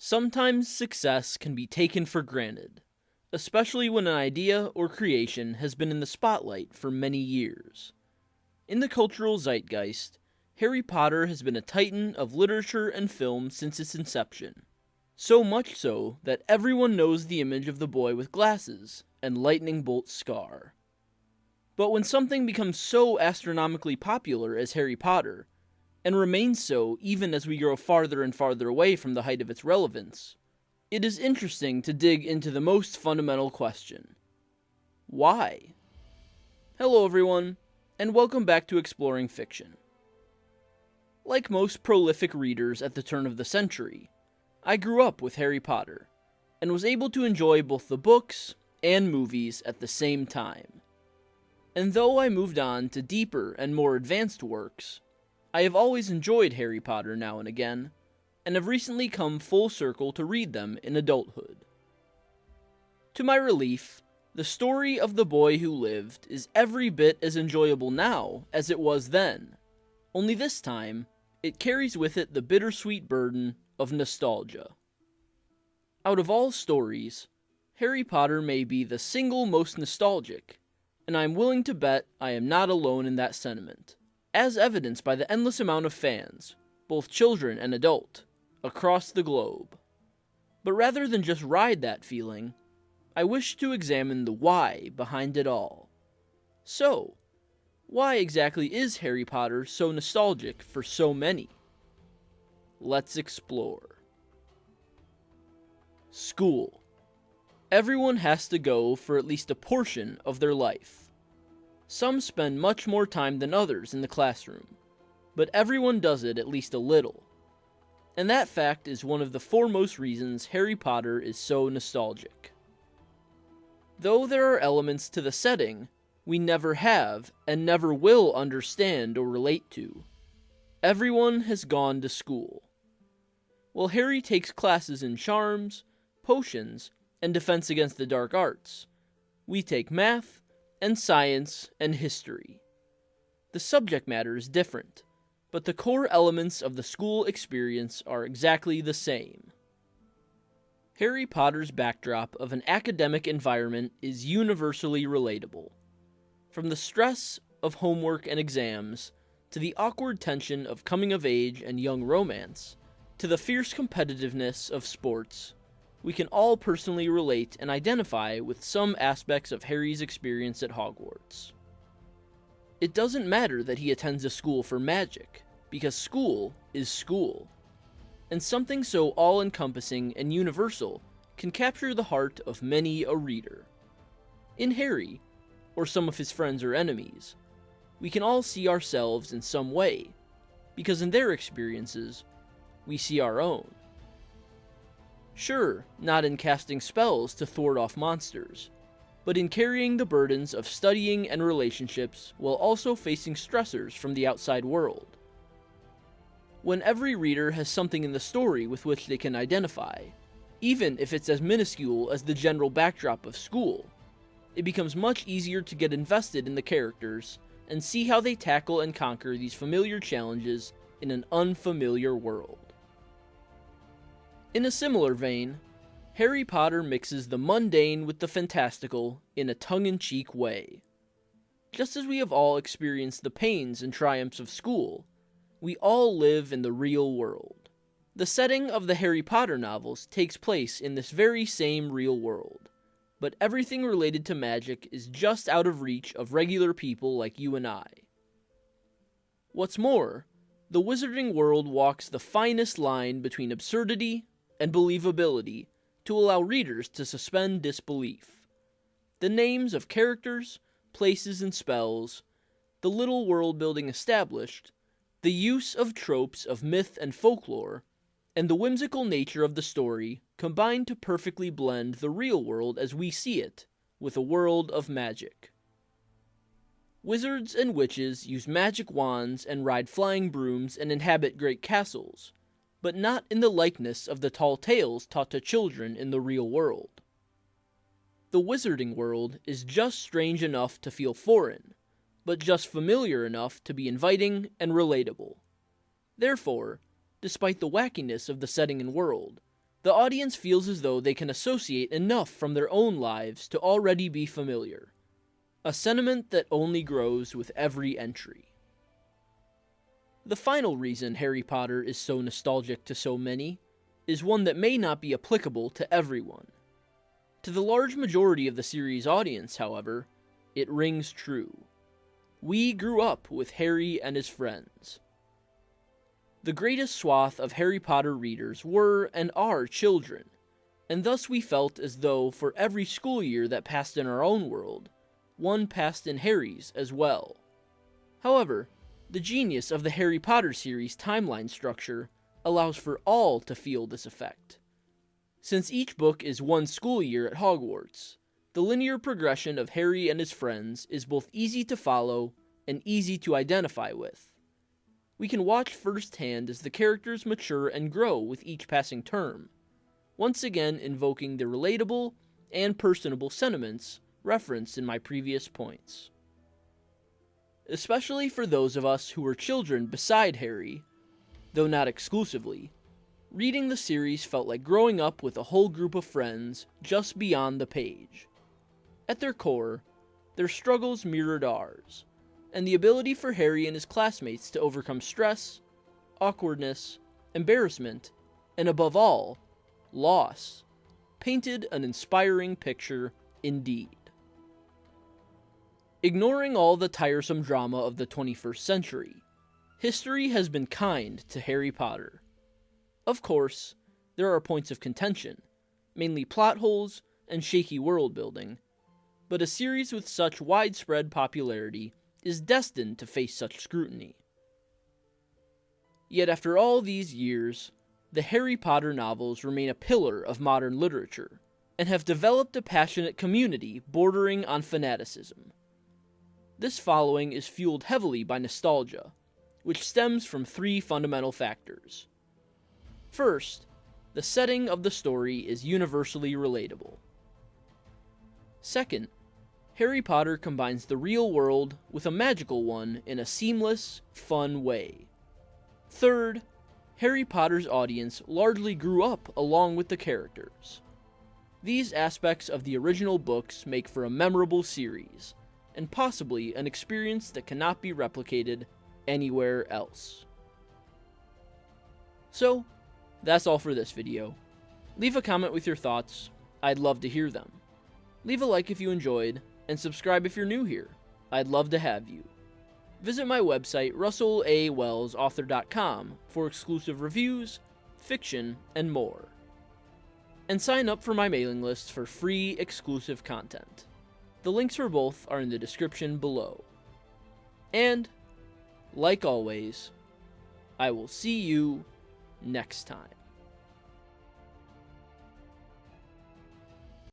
Sometimes success can be taken for granted, especially when an idea or creation has been in the spotlight for many years. In the cultural zeitgeist, Harry Potter has been a titan of literature and film since its inception. So much so that everyone knows the image of the boy with glasses and lightning bolt scar. But when something becomes so astronomically popular as Harry Potter, and remains so even as we grow farther and farther away from the height of its relevance, it is interesting to dig into the most fundamental question. Why? Hello everyone, and welcome back to Exploring Fiction. Like most prolific readers at the turn of the century, I grew up with Harry Potter, and was able to enjoy both the books and movies at the same time. And though I moved on to deeper and more advanced works, I have always enjoyed Harry Potter now and again, and have recently come full circle to read them in adulthood. To my relief, the story of the boy who lived is every bit as enjoyable now as it was then, only this time, it carries with it the bittersweet burden of nostalgia. Out of all stories, Harry Potter may be the single most nostalgic, and I am willing to bet I am not alone in that sentiment, as evidenced by the endless amount of fans, both children and adult, across the globe. But rather than just ride that feeling, I wish to examine the why behind it all. So, why exactly is Harry Potter so nostalgic for so many? Let's explore. School. Everyone has to go for at least a portion of their life. Some spend much more time than others in the classroom, but everyone does it at least a little. And that fact is one of the foremost reasons Harry Potter is so nostalgic. Though there are elements to the setting we never have and never will understand or relate to, everyone has gone to school. While Harry takes classes in charms, potions, and defense against the dark arts, we take math, and science, and history. The subject matter is different, but the core elements of the school experience are exactly the same. Harry Potter's backdrop of an academic environment is universally relatable. From the stress of homework and exams, to the awkward tension of coming of age and young romance, to the fierce competitiveness of sports, we can all personally relate and identify with some aspects of Harry's experience at Hogwarts. It doesn't matter that he attends a school for magic, because school is school. And something so all-encompassing and universal can capture the heart of many a reader. In Harry, or some of his friends or enemies, we can all see ourselves in some way, because in their experiences, we see our own. Sure, not in casting spells to thwart off monsters, but in carrying the burdens of studying and relationships while also facing stressors from the outside world. When every reader has something in the story with which they can identify, even if it's as minuscule as the general backdrop of school, it becomes much easier to get invested in the characters and see how they tackle and conquer these familiar challenges in an unfamiliar world. In a similar vein, Harry Potter mixes the mundane with the fantastical in a tongue-in-cheek way. Just as we have all experienced the pains and triumphs of school, we all live in the real world. The setting of the Harry Potter novels takes place in this very same real world, but everything related to magic is just out of reach of regular people like you and I. What's more, the wizarding world walks the finest line between absurdity and believability to allow readers to suspend disbelief. The names of characters, places, and spells, the little world building established, the use of tropes of myth and folklore, and the whimsical nature of the story combine to perfectly blend the real world as we see it with a world of magic. Wizards and witches use magic wands and ride flying brooms and inhabit great castles, but not in the likeness of the tall tales taught to children in the real world. The wizarding world is just strange enough to feel foreign, but just familiar enough to be inviting and relatable. Therefore, despite the wackiness of the setting and world, the audience feels as though they can associate enough from their own lives to already be familiar, a sentiment that only grows with every entry. The final reason Harry Potter is so nostalgic to so many is one that may not be applicable to everyone. To the large majority of the series' audience, however, it rings true. We grew up with Harry and his friends. The greatest swath of Harry Potter readers were and are children, and thus we felt as though for every school year that passed in our own world, one passed in Harry's as well. However, the genius of the Harry Potter series' timeline structure allows for all to feel this effect. Since each book is one school year at Hogwarts, the linear progression of Harry and his friends is both easy to follow and easy to identify with. We can watch firsthand as the characters mature and grow with each passing term, once again invoking the relatable and personable sentiments referenced in my previous points. Especially for those of us who were children beside Harry, though not exclusively, reading the series felt like growing up with a whole group of friends just beyond the page. At their core, their struggles mirrored ours, and the ability for Harry and his classmates to overcome stress, awkwardness, embarrassment, and above all, loss, painted an inspiring picture indeed. Ignoring all the tiresome drama of the 21st century, history has been kind to Harry Potter. Of course, there are points of contention, mainly plot holes and shaky world building, but a series with such widespread popularity is destined to face such scrutiny. Yet after all these years, the Harry Potter novels remain a pillar of modern literature, and have developed a passionate community bordering on fanaticism. This following is fueled heavily by nostalgia, which stems from three fundamental factors. First, the setting of the story is universally relatable. Second, Harry Potter combines the real world with a magical one in a seamless, fun way. Third, Harry Potter's audience largely grew up along with the characters. These aspects of the original books make for a memorable series, and possibly an experience that cannot be replicated anywhere else. So, that's all for this video. Leave a comment with your thoughts, I'd love to hear them. Leave a like if you enjoyed, and subscribe if you're new here. I'd love to have you. Visit my website, russellawellsauthor.com, for exclusive reviews, fiction, and more. And sign up for my mailing list for free, exclusive content. The links for both are in the description below. And, like always, I will see you next time.